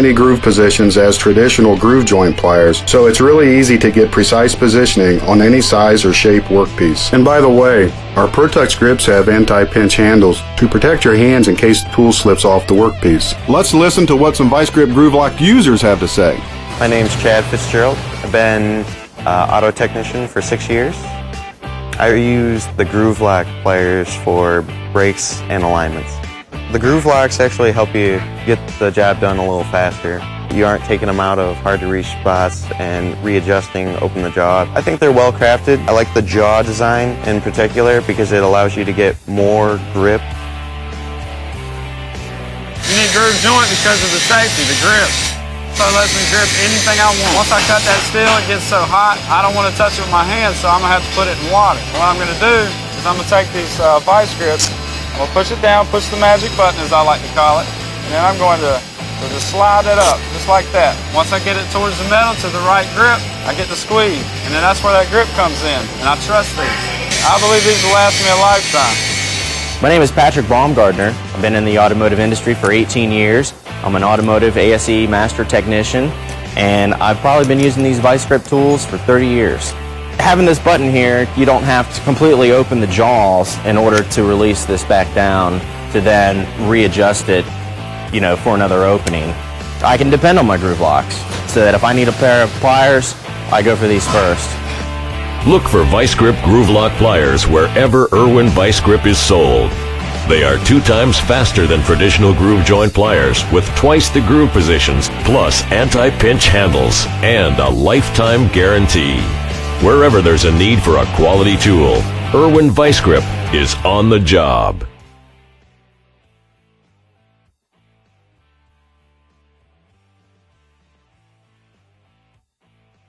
many groove positions as traditional groove joint pliers, so it's really easy to get precise positioning on any size or shape workpiece. And by the way, our ProTouch grips have anti-pinch handles to protect your hands in case the tool slips off the workpiece. Let's listen to what some ViseGrip GrooveLock users have to say. My name's Chad Fitzgerald. I've been auto technician for 6 years. I use the GrooveLock pliers for brakes and alignments. The GrooveLocks actually help you get the job done a little faster. You aren't taking them out of hard-to-reach spots and readjusting, open the jaw. I think they're well crafted. I like the jaw design in particular because it allows you to get more grip. You need groove joint because of the safety, the grip. So it lets me grip anything I want. Once I cut that steel, it gets so hot, I don't want to touch it with my hands, so I'm going to have to put it in water. What I'm going to do is I'm going to take these vice grips, I'm going to push it down, push the magic button as I like to call it, and then I'm going to just slide it up, just like that. Once I get it towards the metal to the right grip, I get the squeeze, and then that's where that grip comes in, and I trust these. I believe these will last me a lifetime. My name is Patrick Baumgardner. I've been in the automotive industry for 18 years. I'm an automotive ASE master technician, and I've probably been using these ViseGrip tools for 30 years. Having this button here, you don't have to completely open the jaws in order to release this back down to then readjust it, you know, for another opening. I can depend on my GrooveLocks, so that if I need a pair of pliers, I go for these first. Look for ViseGrip GrooveLock pliers wherever IRWIN ViseGrip is sold. They are 2 times faster than traditional groove joint pliers with twice the groove positions, plus anti-pinch handles and a lifetime guarantee. Wherever there's a need for a quality tool, IRWIN ViseGrip is on the job.